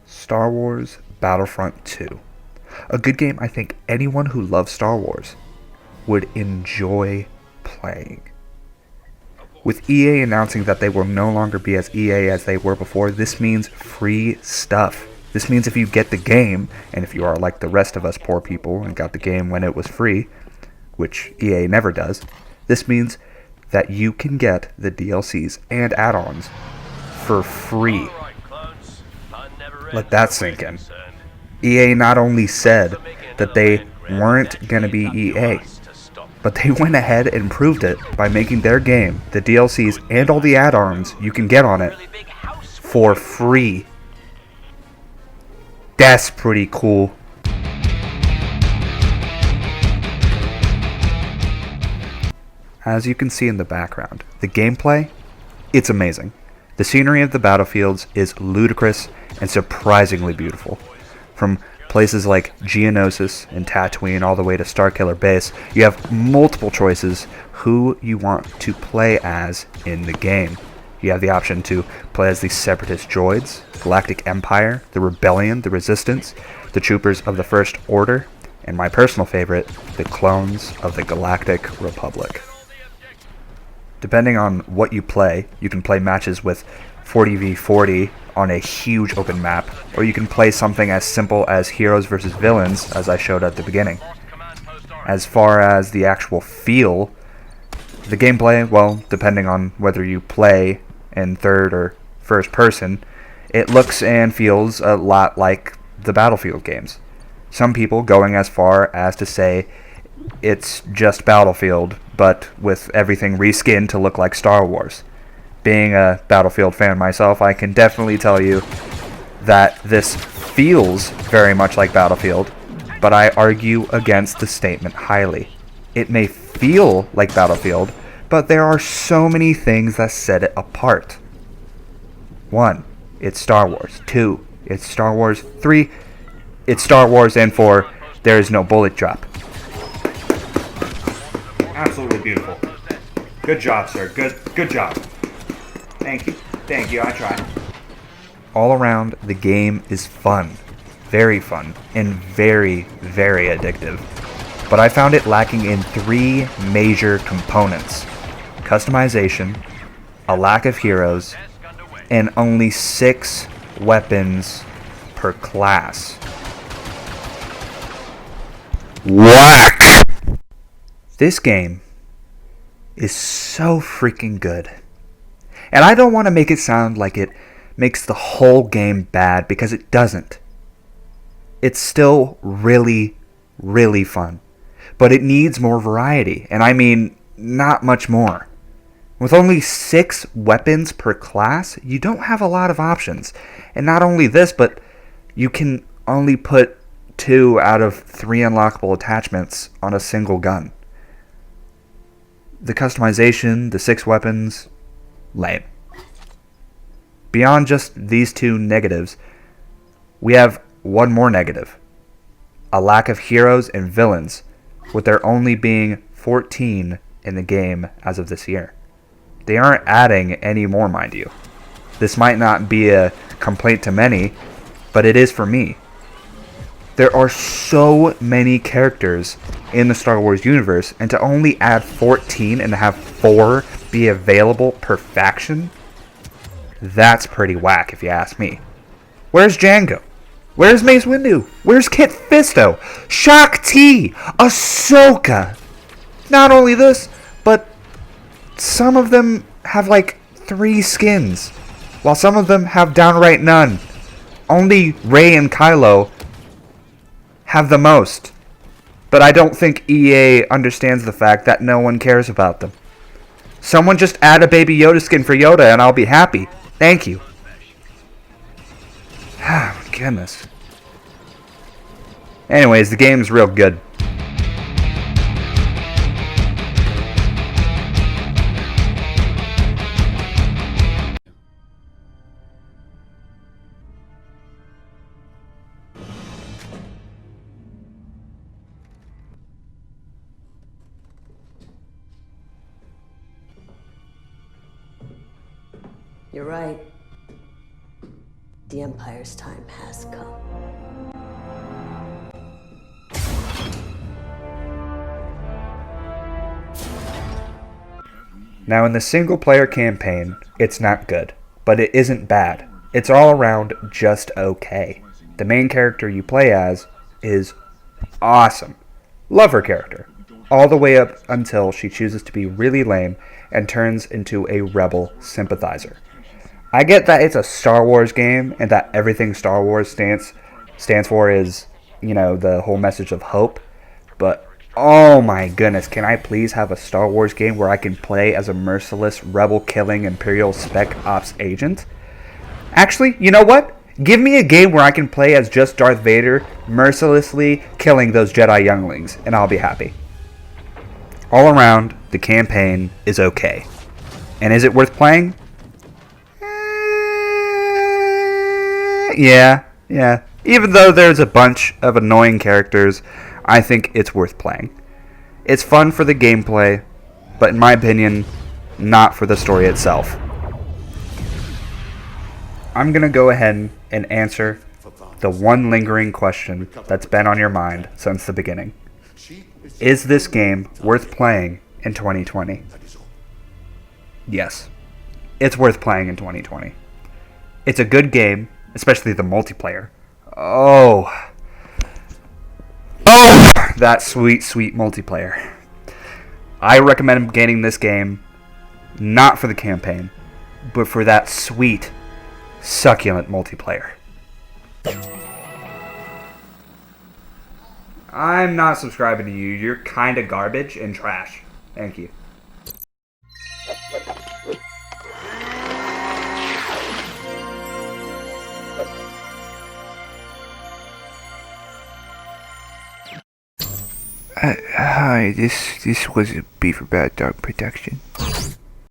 Star Wars Battlefront 2. A good game I think anyone who loves Star Wars would enjoy playing. With EA announcing that they will no longer be as EA as they were before, this means free stuff. This means if you get the game, and if you are like the rest of us poor people and got the game when it was free, which EA never does, this means that you can get the DLCs and add-ons for free. Let that sink in. EA not only said that they weren't going to be EA, but they went ahead and proved it by making their game, the DLCs, and all the add-ons you can get on it for free. That's pretty cool. As you can see in the background, the gameplay, it's amazing. The scenery of the battlefields is ludicrous and surprisingly beautiful. From places like Geonosis and Tatooine all the way to Starkiller Base, you have multiple choices who you want to play as in the game. You have the option to play as the Separatist droids, Galactic Empire, the Rebellion, the Resistance, the Troopers of the First Order, and my personal favorite, the Clones of the Galactic Republic. Depending on what you play, you can play matches with 40v40 on a huge open map, or you can play something as simple as heroes versus villains, as I showed at the beginning. As far as the actual feel, the gameplay, well, depending on whether you play in third or first person, it looks and feels a lot like the Battlefield games. Some people going as far as to say it's just Battlefield, but with everything reskinned to look like Star Wars. Being a Battlefield fan myself, I can definitely tell you that this feels very much like Battlefield, but I argue against the statement highly. It may feel like Battlefield, but there are so many things that set it apart. 1. It's Star Wars. 2. It's Star Wars. 3. It's Star Wars. And 4. There is no bullet drop. Absolutely beautiful. Good job, sir. Good job. Thank you, I tried. All around, the game is fun. Very fun. And very, very addictive. But I found it lacking in 3 major components. Customization, a lack of heroes, and only 6 weapons per class. Whack! This game is so freaking good. And I don't want to make it sound like it makes the whole game bad, because it doesn't. It's still really, really fun. But it needs more variety, and I mean not much more. With only 6 weapons per class, you don't have a lot of options. And not only this, but you can only put 2 out of 3 unlockable attachments on a single gun. The customization, the 6 weapons, lame. Beyond just these 2 negatives, we have one more negative. A lack of heroes and villains, with there only being 14 in the game as of this year. They aren't adding any more, mind you. This might not be a complaint to many, but it is for me. There are so many characters in the Star Wars universe, and to only add 14 and have 4 be available per faction? That's pretty whack if you ask me. Where's Jango? Where's Mace Windu? Where's Kit Fisto? Shakti! Ahsoka! Not only this, but some of them have like 3 skins, while some of them have downright none. Only Rey and Kylo have the most. But I don't think EA understands the fact that no one cares about them. Someone just add a Baby Yoda skin for Yoda and I'll be happy. Thank you. Ah, my goodness. Anyways, the game's real good. You're right. The Empire's time has come. Now in the single player campaign, it's not good, but it isn't bad. It's all around just okay. The main character you play as is awesome. Love her character. All the way up until she chooses to be really lame and turns into a rebel sympathizer. I get that it's a Star Wars game and that everything Star Wars stands for is, the whole message of hope, but oh my goodness, can I please have a Star Wars game where I can play as a merciless, rebel-killing Imperial Spec Ops agent? Actually, you know what? Give me a game where I can play as just Darth Vader, mercilessly killing those Jedi younglings, and I'll be happy. All around, the campaign is okay. And is it worth playing? Yeah. Even though there's a bunch of annoying characters, I think it's worth playing. It's fun for the gameplay, but in my opinion, not for the story itself. I'm going to go ahead and answer the one lingering question that's been on your mind since the beginning. Is this game worth playing in 2020? Yes, it's worth playing in 2020. It's a good game, especially the multiplayer. Oh, that sweet, sweet multiplayer. I recommend getting this game not for the campaign, but for that sweet, succulent multiplayer. I'm not subscribing to you. You're kinda garbage and trash. Thank you. Hi, this was a Beaver Bad Dog production.